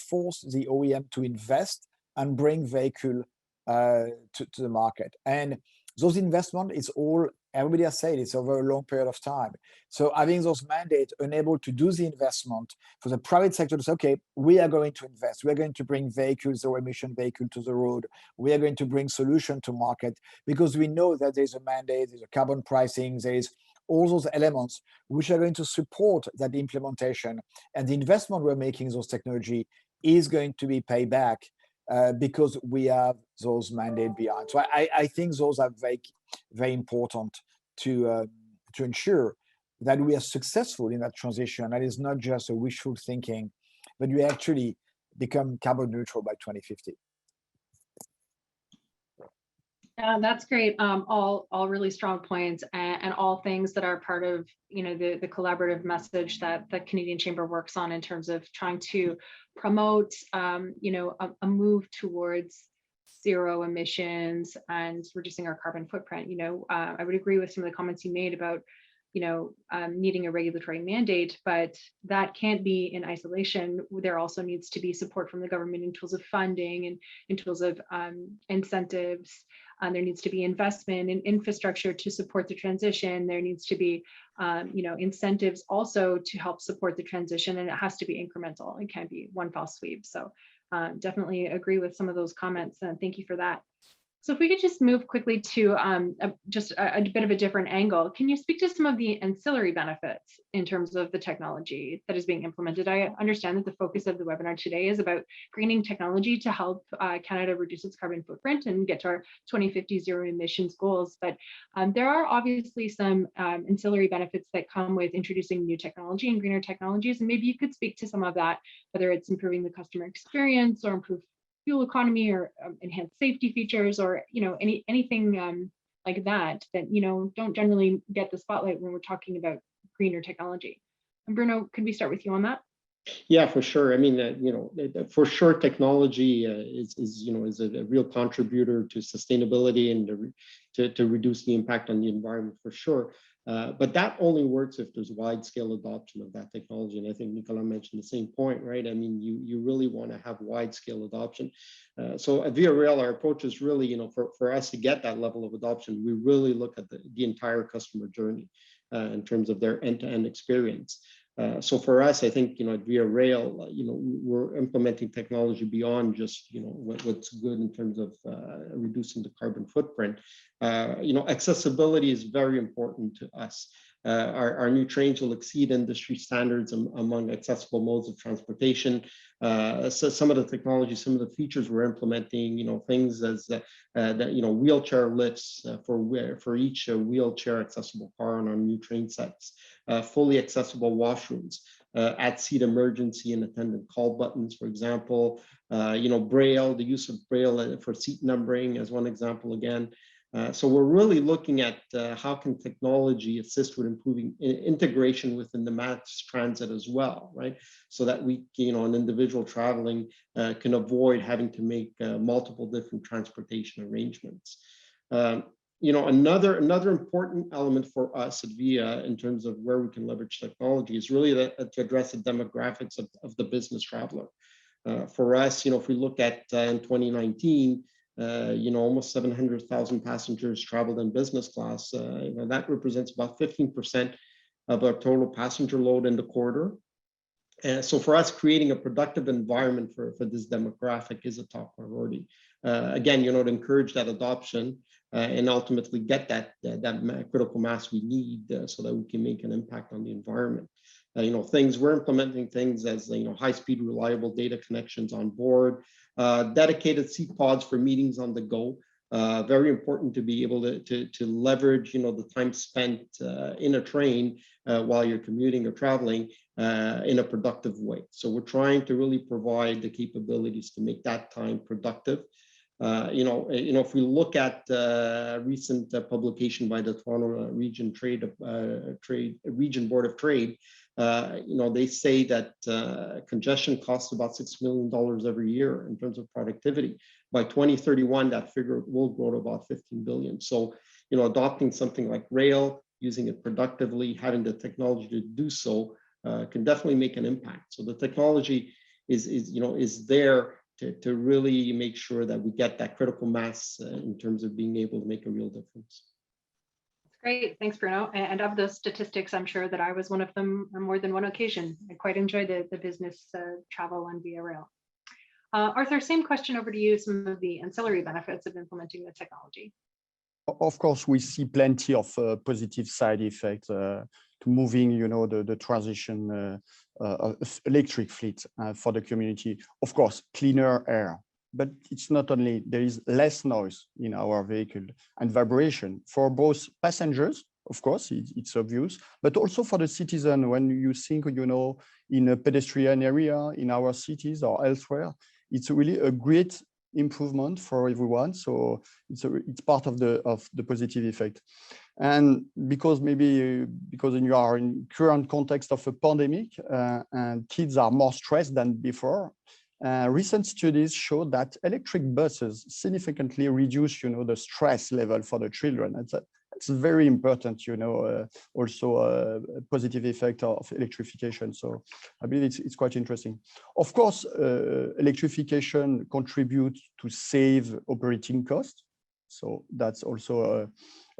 force the OEM to invest and bring vehicle to the market. And those investment, it's all, everybody has said, it's over a long period of time. So having those mandates unable to do the investment for the private sector to say, okay, we are going to invest, we're going to bring vehicles or emission vehicle to the road, we are going to bring solution to market, because we know that there's a mandate, there's a carbon pricing, there's all those elements which are going to support that implementation, and the investment we're making in those technology is going to be paid back because we have those mandates behind. So I think those are very, very important to ensure that we are successful in that transition. And it's not just a wishful thinking, but we actually become carbon neutral by 2050. Yeah, that's great. All really strong points, and all things that are part of the collaborative message that the Canadian Chamber works on in terms of trying to promote a move towards zero emissions and reducing our carbon footprint. I would agree with some of the comments you made about needing a regulatory mandate, but that can't be in isolation. There also needs to be support from the government in tools of funding and in tools of incentives. There needs to be investment in infrastructure to support the transition. There needs to be incentives also to help support the transition, and it has to be incremental. It can't be one fell sweep. So definitely agree with some of those comments, and thank you for that. So if we could just move quickly to just a bit of a different angle, can you speak to some of the ancillary benefits in terms of the technology that is being implemented? I understand that the focus of the webinar today is about greening technology to help Canada reduce its carbon footprint and get to our 2050 zero emissions goals. But there are obviously some ancillary benefits that come with introducing new technology and greener technologies. And maybe you could speak to some of that, whether it's improving the customer experience or improve fuel economy or enhanced safety features, or anything like that don't generally get the spotlight when we're talking about greener technology. And Bruno, could we start with you on that? Yeah, for sure. I mean, for sure, technology is a real contributor to sustainability and to reduce the impact on the environment, for sure. But that only works if there's wide-scale adoption of that technology. And I think Nicolas mentioned the same point, right? I mean, you really want to have wide-scale adoption. So at Via Rail, our approach is really, for us to get that level of adoption, we really look at the entire customer journey in terms of their end-to-end experience. So for us, I think, at Via Rail, we're implementing technology beyond just, what's good in terms of reducing the carbon footprint. Accessibility is very important to us. Our new trains will exceed industry standards among accessible modes of transportation. So some of the technology, some of the features we're implementing, things as wheelchair lifts for each wheelchair accessible car on our new train sets, fully accessible washrooms, at-seat emergency and attendant call buttons, for example, Braille, the use of Braille for seat numbering as one example again. So we're really looking at how can technology assist with improving integration within the mass transit as well, right? So that we, an individual traveling can avoid having to make multiple different transportation arrangements. Another important element for us at VIA in terms of where we can leverage technology is really to address the demographics of the business traveler. For us, if we look at in 2019, almost 700,000 passengers traveled in business class. That represents about 15% of our total passenger load in the corridor. And so for us, creating a productive environment for this demographic is a top priority. Again, to encourage that adoption and ultimately get that critical mass we need so that we can make an impact on the environment. We're implementing things as high-speed, reliable data connections on board, dedicated seat pods for meetings on the go. Very important to be able to leverage, the time spent in a train while you're commuting or traveling in a productive way. So we're trying to really provide the capabilities to make that time productive. If we look at recent publication by the Toronto Region Region Board of Trade, they say that congestion costs about $6 million every year in terms of productivity. By 2031, that figure will grow to about 15 billion. So, adopting something like rail, using it productively, having the technology to do so, can definitely make an impact. So the technology is there to really make sure that we get that critical mass in terms of being able to make a real difference. That's great. Thanks, Bruno. And of those statistics, I'm sure that I was one of them on more than one occasion. I quite enjoy the business travel on via rail. Arthur, same question over to you, some of the ancillary benefits of implementing the technology. Of course, we see plenty of positive side effects to moving, the transition of electric fleet for the community. Of course, cleaner air, but it's not only, there is less noise in our vehicle and vibration for both passengers. Of course, it's obvious, but also for the citizen. When you think, in a pedestrian area in our cities or elsewhere, it's really a great improvement for everyone. So it's part of the positive effect. And because you are in current context of a pandemic and kids are more stressed than before, recent studies show that electric buses significantly reduce, the stress level for the children. It's very important, also a positive effect of electrification. So I believe it's quite interesting. Of course, electrification contributes to save operating costs. So that's also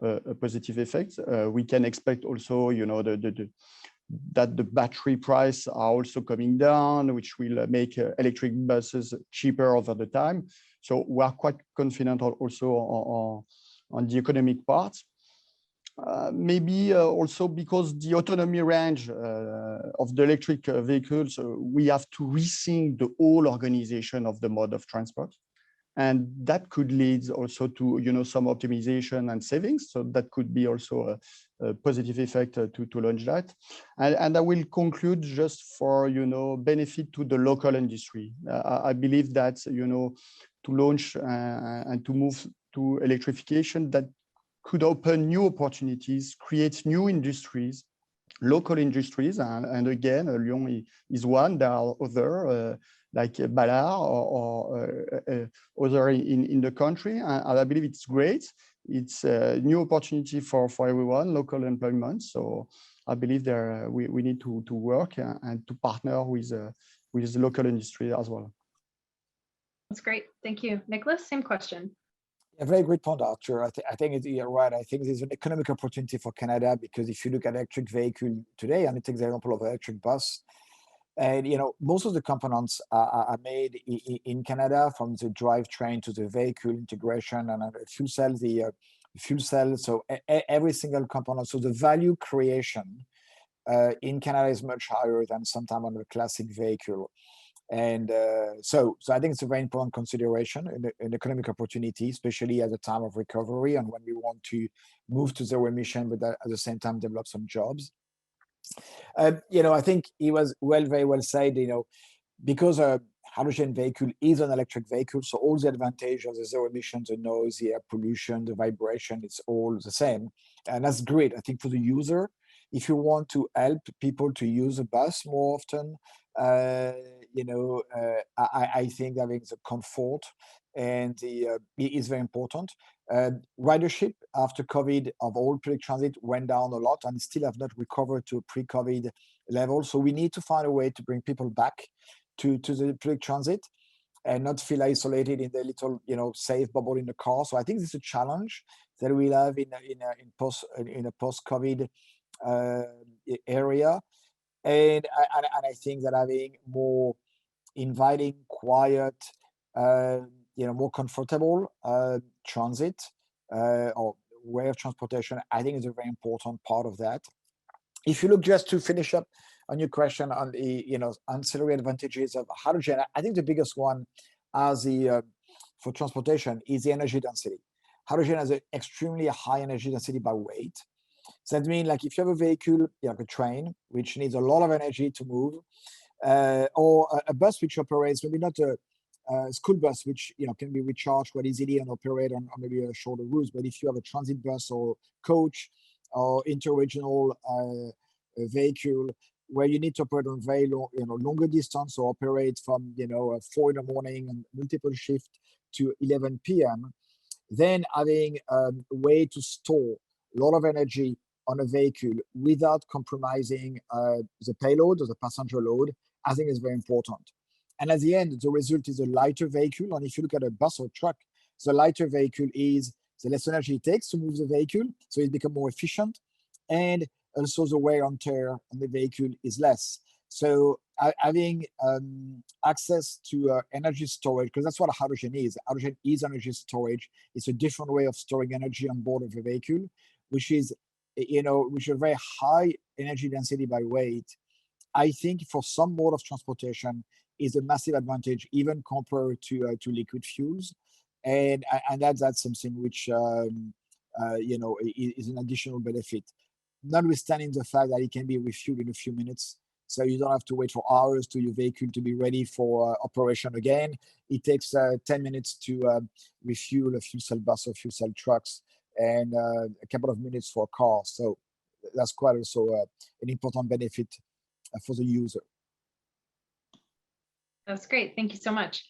a positive effect. We can expect also, that the battery price are also coming down, which will make electric buses cheaper over the time. So we are quite confident also on the economic part. Maybe also because the autonomy range of the electric vehicles, we have to rethink the whole organization of the mode of transport. And that could lead also to, some optimization and savings. So that could be also a positive effect to launch that. And I will conclude just for, benefit to the local industry. I believe that, to launch and to move to electrification, that could open new opportunities, create new industries, local industries. And again, Lyon is one. There are other like Ballard or other in the country. And I believe it's great. It's a new opportunity for everyone, local employment. So I believe we need to work and to partner with the local industry as well. That's great. Thank you. Nicholas, same question. A very great point, Arthur. I think you're right. I think there's an economic opportunity for Canada because if you look at electric vehicle today, and I take the example of electric bus, and most of the components are made in Canada, from the drivetrain to the vehicle integration and fuel cell, So every single component. So the value creation in Canada is much higher than sometime on a classic vehicle. And so I think it's a very important consideration, an economic opportunity, especially at the time of recovery and when we want to move to zero emission, but at the same time develop some jobs. I think it was very well said, because a hydrogen vehicle is an electric vehicle, so all the advantage of the zero emissions, the noise, the air pollution, the vibration, it's all the same. And that's great, I think, for the user. If you want to help people to use a bus more often, I think having the comfort and is very important. Ridership after COVID of all public transit went down a lot and still have not recovered to pre-COVID level. So we need to find a way to bring people back to the public transit and not feel isolated in the little, safe bubble in the car. So I think this is a challenge that we'll have in a post-COVID area. And I think that having more inviting, quiet, more comfortable transit or way of transportation, I think is a very important part of that. If you look, just to finish up on your question on the ancillary advantages of hydrogen, I think the biggest one for transportation is the energy density. hydrogen has an extremely high energy density by weight. So that means like if you have a vehicle, like a train, which needs a lot of energy to move, or a bus which operates, maybe not a school bus, which can be recharged quite easily and operate on maybe a shorter routes. But if you have a transit bus or coach or interregional vehicle where you need to operate on very long, longer distance or operate from 4 in the morning and multiple shift to 11 p.m., then having a way to store a lot of energy on a vehicle without compromising the payload or the passenger load, I think is very important. And at the end, the result is a lighter vehicle. And if you look at a bus or truck, the lighter vehicle is the less energy it takes to move the vehicle, so it becomes more efficient, and also the wear and tear on the vehicle is less. So having access to energy storage, because that's what hydrogen is. Hydrogen is energy storage. It's a different way of storing energy on board of a vehicle, which is, which is a very high energy density by weight. I think for some mode of transportation is a massive advantage, even compared to liquid fuels, and that's something which is an additional benefit. Notwithstanding the fact that it can be refueled in a few minutes, so you don't have to wait for hours to your vehicle to be ready for operation again. It takes 10 minutes to refuel a fuel cell bus or fuel cell trucks, and a couple of minutes for a car. So that's quite also an important benefit for the user. That's great. Thank you so much.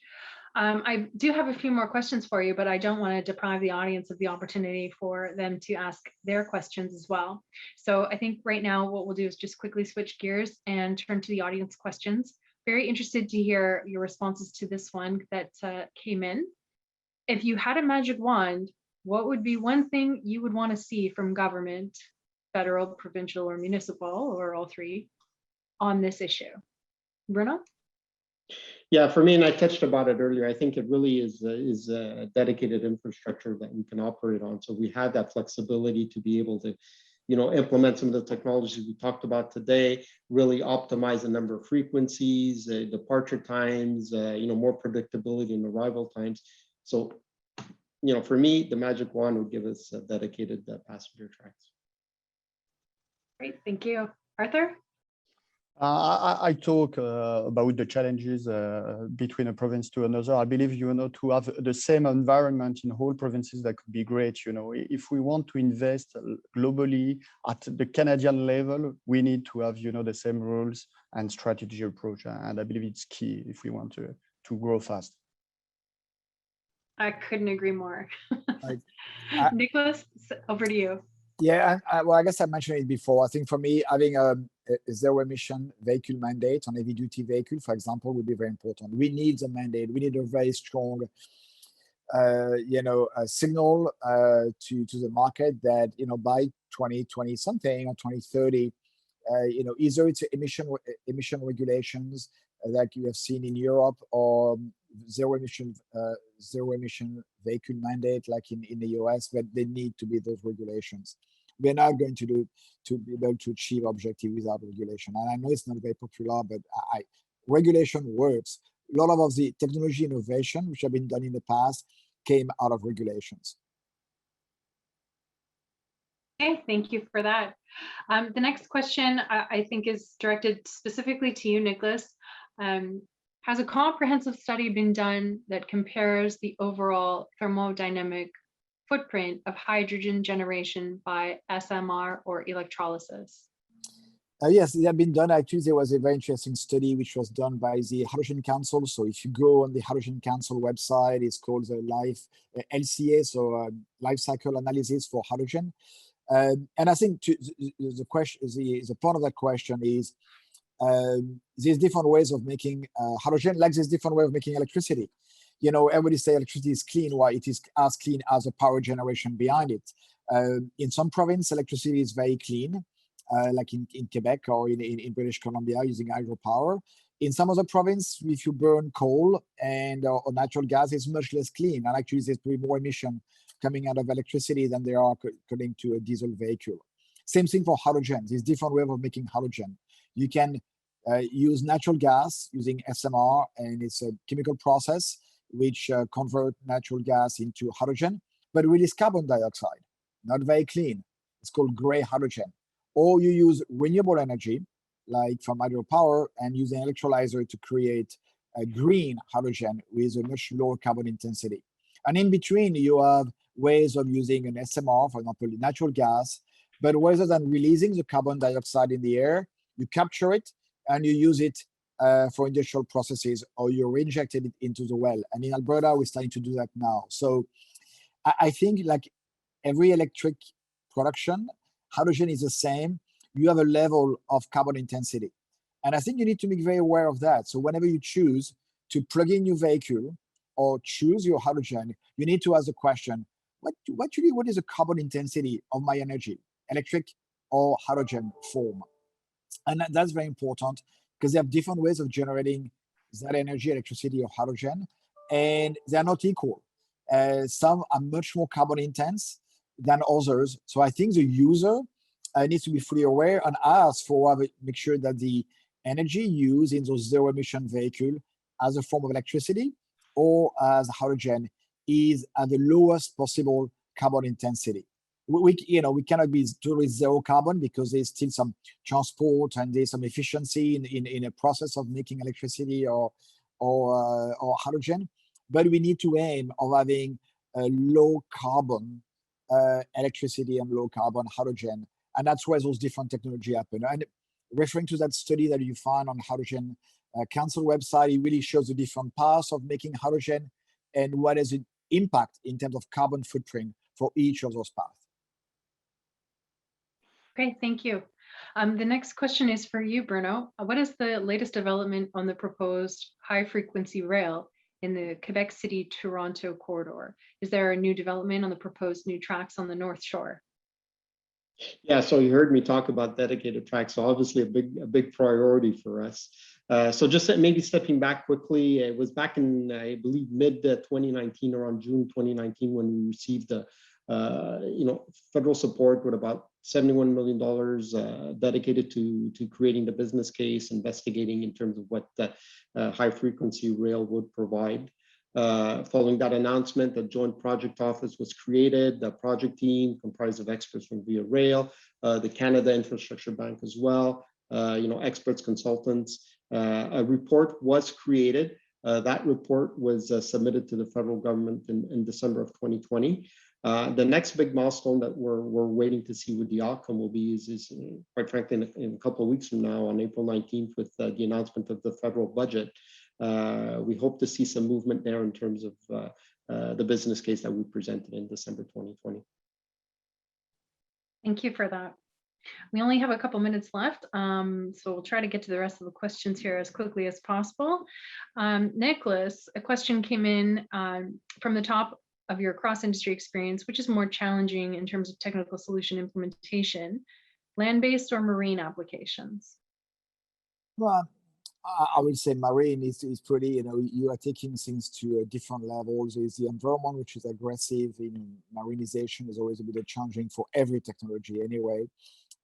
I do have a few more questions for you, but I don't want to deprive the audience of the opportunity for them to ask their questions as well. So I think right now what we'll do is just quickly switch gears and turn to the audience questions. Very interested to hear your responses to this one that came in. If you had a magic wand, what would be one thing you would want to see from government, federal, provincial, or municipal, or all three, on this issue? Bruno? Yeah, for me, and I touched about it earlier, I think it really is a dedicated infrastructure that we can operate on. So we have that flexibility to be able to, implement some of the technologies we talked about today, really optimize the number of frequencies, departure times, more predictability in arrival times. So, for me, the magic wand would give us dedicated passenger tracks. Great, thank you. Arthur? I talk about the challenges between a province to another. I believe, to have the same environment in whole provinces, that could be great. If we want to invest globally at the Canadian level, we need to have, the same rules and strategy approach. And I believe it's key if we want to grow fast. I couldn't agree more. I- Nicholas, over to you. Yeah, well, I guess I mentioned it before. I think for me, having a zero emission vehicle mandate on heavy duty vehicle, for example, would be very important. We need a mandate. We need a very strong, signal to the market that by 2020 something or 2030, either it's emission regulations like you have seen in Europe, or zero emission vehicle mandate like in the US, but they need to be those regulations. We're not going to be able to achieve objective without regulation. And I know it's not very popular, but regulation works. A lot of the technology innovation which have been done in the past came out of regulations. Okay, thank you for that. The next question I think is directed specifically to you, Nicholas. Has a comprehensive study been done that compares the overall thermodynamic footprint of hydrogen generation by SMR or electrolysis? Yes, it had been done. Actually, there was a very interesting study which was done by the Halogen Council. So if you go on the Halogen Council website, it's called the LCA, so life cycle analysis for hydrogen. And I think the question, the part of that question is, there's different ways of making hydrogen, like there's different way of making electricity. Everybody say electricity is clean, while it is as clean as the power generation behind it. In some province, electricity is very clean, like in Quebec or in British Columbia using hydropower. In some other province, if you burn coal and or natural gas, it's much less clean. And actually, there's probably more emission coming out of electricity than there are according to a diesel vehicle. Same thing for hydrogen. There's different way of making hydrogen. You can use natural gas using SMR, and it's a chemical process which convert natural gas into hydrogen. but release carbon dioxide, not very clean. It's called gray hydrogen. Or you use renewable energy, like from hydropower, and use an electrolyzer to create a green hydrogen with a much lower carbon intensity. And in between, you have ways of using an SMR, for example, natural gas, but rather than releasing the carbon dioxide in the air, you capture it and you use it for industrial processes, or you reinjected it into the well. And in Alberta, we're starting to do that now. So I think like every electric production, hydrogen is the same. You have a level of carbon intensity. And I think you need to be very aware of that. So whenever you choose to plug in your vehicle or choose your hydrogen, you need to ask the question, what is the carbon intensity of my energy, electric or hydrogen form? And that's very important because they have different ways of generating that energy, electricity or hydrogen, and they're not equal. Some are much more carbon intense than others. So I think the user needs to be fully aware and ask for make sure that the energy used in those zero emission vehicle as a form of electricity or as hydrogen is at the lowest possible carbon intensity. We cannot be totally zero carbon because there's still some transport and there's some efficiency in a process of making electricity or hydrogen, but we need to aim of having a low carbon electricity and low carbon hydrogen, and that's where those different technology happen. And referring to that study that you find on Hydrogen Council website, it really shows the different paths of making hydrogen and what is the impact in terms of carbon footprint for each of those paths. Okay, thank you. The next question is for you, Bruno. What is the latest development on the proposed high-frequency rail in the Quebec City-Toronto corridor? Is there a new development on the proposed new tracks on the North Shore? Yeah, so you heard me talk about dedicated tracks, so obviously a big priority for us. So just maybe stepping back quickly, it was back in, I believe, mid 2019, around June 2019, when we received the federal support with about $71 million dedicated to creating the business case, investigating in terms of what the high frequency rail would provide. Following that announcement, the joint project office was created. The project team comprised of experts from Via Rail, the Canada Infrastructure Bank as well, experts, consultants. A report was created. That report was submitted to the federal government in December of 2020. The next big milestone that we're waiting to see what the outcome will be is quite frankly, in a couple of weeks from now, on April 19th, with the announcement of the federal budget. We hope to see some movement there in terms of the business case that we presented in December 2020. Thank you for that. We only have a couple minutes left, so we'll try to get to the rest of the questions here as quickly as possible. Nicholas, a question came in from the top of your cross-industry experience, which is more challenging in terms of technical solution implementation, land-based or marine applications? Well, I would say marine is pretty, you are taking things to different levels. There's the environment, which is aggressive in marinization, is always a bit challenging for every technology anyway.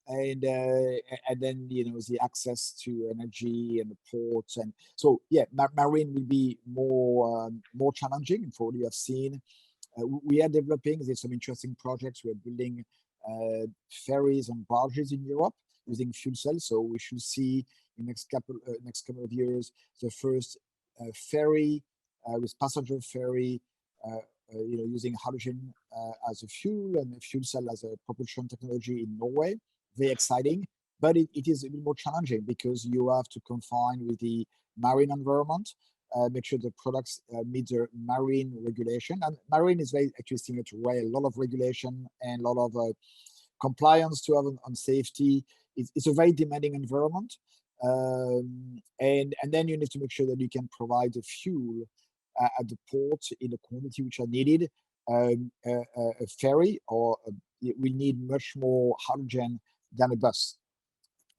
And then, the access to energy and the ports. And so, yeah, marine will be more challenging for what you have seen. We are developing, there's some interesting projects. We're building ferries and barges in Europe using fuel cells. So we should see in next couple of years the first ferry with passenger ferry, using hydrogen as a fuel and a fuel cell as a propulsion technology in Norway. Very exciting, but it is a bit more challenging because you have to confine with the marine environment. Make sure the products meet the marine regulation. And marine is very actually similar to rail, a lot of regulation and a lot of compliance to have on safety. It's a very demanding environment. And then you need to make sure that you can provide the fuel at the port in the quantity which are needed. A ferry we need much more hydrogen than a bus.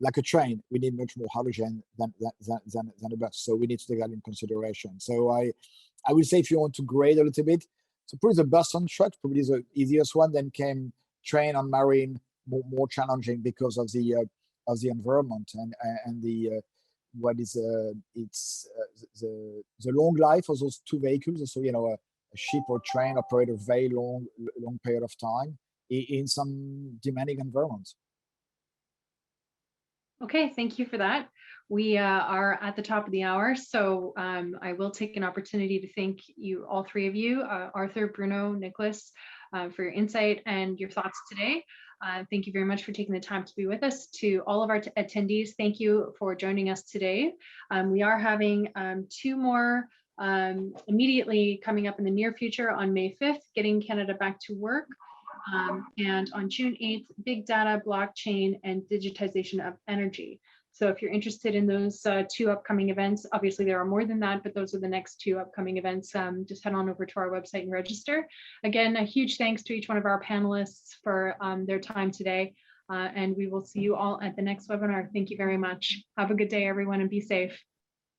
Like a train, we need much more hydrogen than a bus. So we need to take that in consideration. So I would say if you want to grade a little bit, so probably the bus on truck probably is the easiest one. Then came train on marine, more challenging because of the environment and the what is it's the long life of those two vehicles. So a ship or train operate a very long period of time in some demanding environments. Okay, thank you for that. We are at the top of the hour, so I will take an opportunity to thank you, all three of you, Arthur, Bruno, Nicholas, for your insight and your thoughts today. Thank you very much for taking the time to be with us. To all of our attendees, thank you for joining us today. We are having 2 more immediately coming up in the near future on May 5th, Getting Canada Back to Work. And on June 8th, Big Data, Blockchain, and Digitization of Energy. So if you're interested in those 2 upcoming events, obviously there are more than that, but those are the next 2 upcoming events. Just head on over to our website and register. Again, a huge thanks to each one of our panelists for their time today. And we will see you all at the next webinar. Thank you very much. Have a good day, everyone, and be safe.